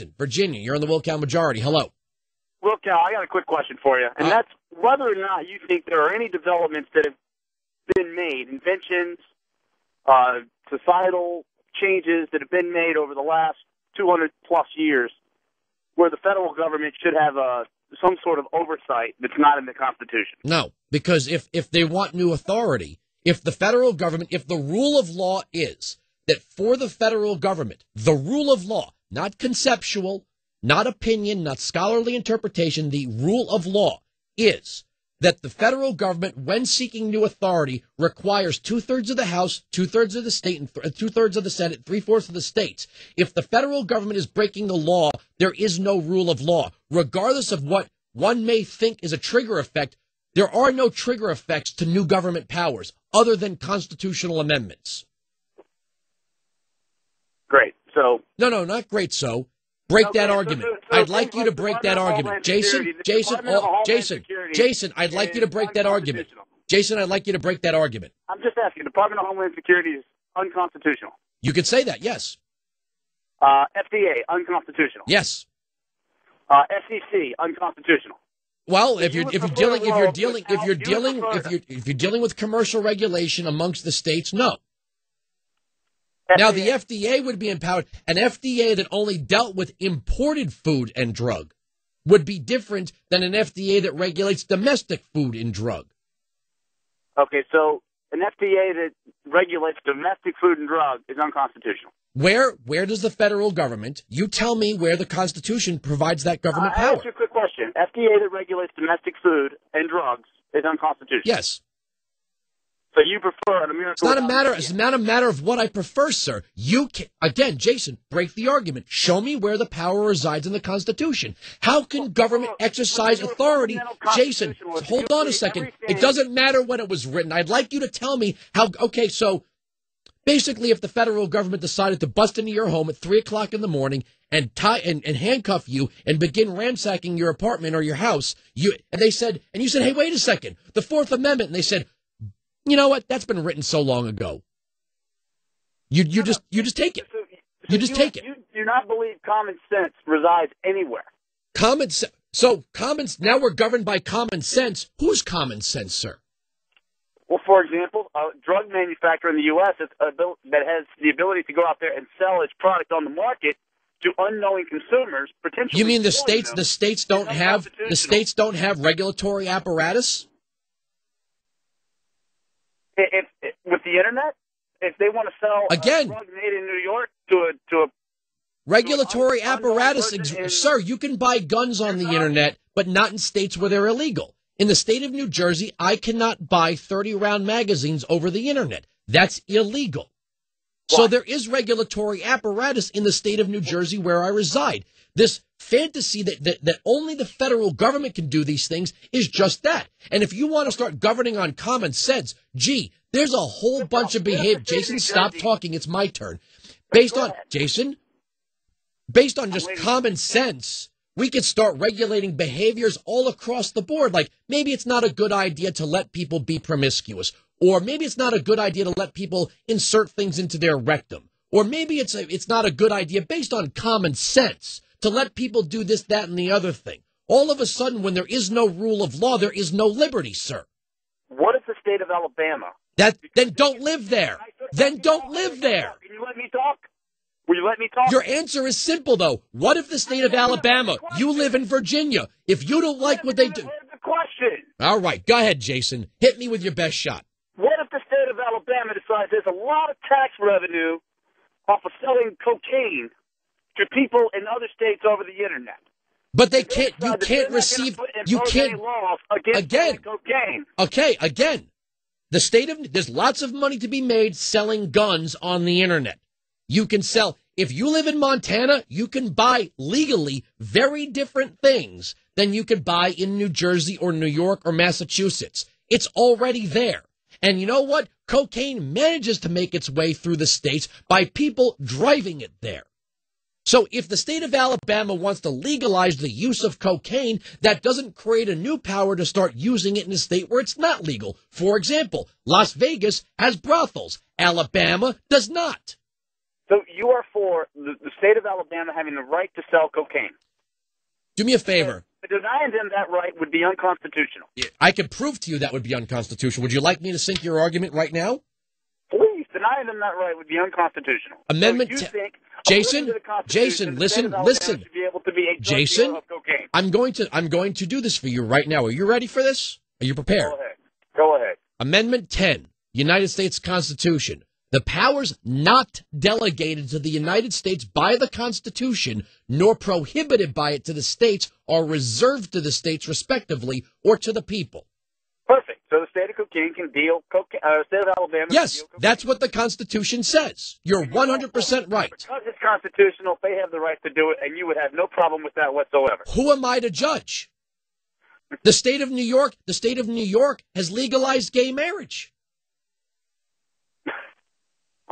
Jason, Virginia, you're in the Wilkow majority. Hello. Wilkow, I got a quick question for you, and that's whether or not you think there are any developments that have been made, inventions, societal changes that have been made over the last 200-plus years where the federal government should have some sort of oversight that's not in the Constitution. No, because if they want new authority, if the federal government, if the rule of law is that for the federal government, the rule of law, not conceptual, not opinion, not scholarly interpretation, the rule of law is that the federal government, when seeking new authority, requires 2/3 of the House, 2/3 of the state, and 2/3 of the Senate, 3/4 of the states. If the federal government is breaking the law, there is no rule of law. Regardless of what one may think is a trigger effect, there are no trigger effects to new government powers other than constitutional amendments. Great. So No, not great. So break that argument. I'd like you to break that argument. Jason, I'd like you to break that argument. Jason, I'd like you to break that argument. I'm just asking. Department of Homeland Security is unconstitutional. You could say that, yes. FDA, unconstitutional. Yes. SEC, unconstitutional. Well, if you're dealing with commercial regulation amongst the states, no. Now, the FDA would be empowered. An FDA that only dealt with imported food and drug would be different than an FDA that regulates domestic food and drug. Okay, so an FDA that regulates domestic food and drug is unconstitutional. Where does the federal government, you tell me where the Constitution provides that government power. I'll ask you a quick question. FDA that regulates domestic food and drugs is unconstitutional. Yes. So you prefer an American... It's not a matter of what I prefer, sir. You can, again, Jason, break the argument. Show me where the power resides in the Constitution. How can government exercise authority? Jason, hold on a second. It doesn't matter when it was written. I'd like you to tell me how... Okay, so basically if the federal government decided to bust into your home at 3 o'clock in the morning and handcuff you and begin ransacking your apartment or your house, you said, hey, wait a second, the Fourth Amendment, and they said, you know what? That's been written so long ago. You just take it. You just take it. You do not believe common sense resides anywhere. Common sense. So now we're governed by common sense. Whose common sense, sir? Well, for example, a drug manufacturer in the U.S. that has the ability to go out there and sell its product on the market to unknowing consumers, potentially. You mean the states don't have regulatory apparatus? If with the internet, if they want to sell a drug made in New York to a regulatory apparatus, sir, you can buy guns on the internet, but not in states where they're illegal. In the state of New Jersey, I cannot buy 30-round magazines over the internet. That's illegal. So there is regulatory apparatus in the state of New Jersey where I reside. This fantasy that only the federal government can do these things is just that. And if you want to start governing on common sense, there's a whole bunch of behavior. Jason, stop talking. It's my turn. Based on just common sense, we could start regulating behaviors all across the board. Like maybe it's not a good idea to let people be promiscuous, or maybe it's not a good idea to let people insert things into their rectum, or maybe it's not a good idea based on common sense to let people do this, that, and the other thing. All of a sudden, when there is no rule of law, there is no liberty, sir. What if the state of Alabama? Then don't live there. Then don't live there. Can you let me talk? Will you let me talk? Your answer is simple, though. What if the state of Alabama, you live in Virginia, if you don't like what they do? The question. All right, go ahead, Jason. Hit me with your best shot. What if the state of Alabama decides there's a lot of tax revenue off of selling cocaine to people in other states over the internet? But they can't, you can't receive, you can't, again, cocaine. Okay, again, there's lots of money to be made selling guns on the internet. You can sell, if you live in Montana, you can buy legally very different things than you could buy in New Jersey or New York or Massachusetts. It's already there. And you know what? Cocaine manages to make its way through the states by people driving it there. So if the state of Alabama wants to legalize the use of cocaine, that doesn't create a new power to start using it in a state where it's not legal. For example, Las Vegas has brothels. Alabama does not. So you are for the state of Alabama having the right to sell cocaine. Do me a favor. Denying them that right would be unconstitutional. I could prove to you that would be unconstitutional. Would you like me to sink your argument right now? Please, denying them that right would be unconstitutional. Amendment so you think Jason, listen. Should be able to be a Jason, of cocaine. I'm going to do this for you right now. Are you ready for this? Are you prepared? Go ahead. Amendment 10, United States Constitution. The powers not delegated to the United States by the Constitution, nor prohibited by it to the states, are reserved to the states respectively or to the people. Perfect. So the state of cocaine can deal state of Alabama. Yes, that's what the Constitution says. You're 100% right. Because it's constitutional, they have the right to do it, and you would have no problem with that whatsoever. Who am I to judge? The state of New York has legalized gay marriage.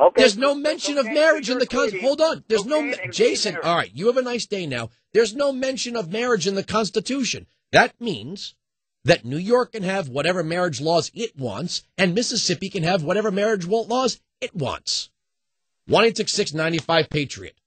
Okay. There's no mention of marriage in the Constitution. Hold on. There's no Jason. All right, you have a nice day now. There's no mention of marriage in the Constitution. That means that New York can have whatever marriage laws it wants, and Mississippi can have whatever marriage laws it wants. 1-866-95 Patriot.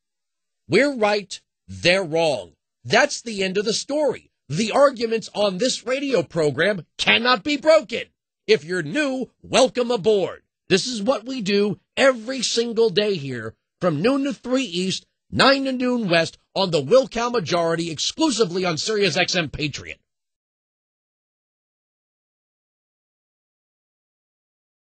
We're right. They're wrong. That's the end of the story. The arguments on this radio program cannot be broken. If you're new, welcome aboard. This is what we do every single day here from noon to 3 East, 9 to noon West on the Wilkow Majority, exclusively on Sirius XM Patriot.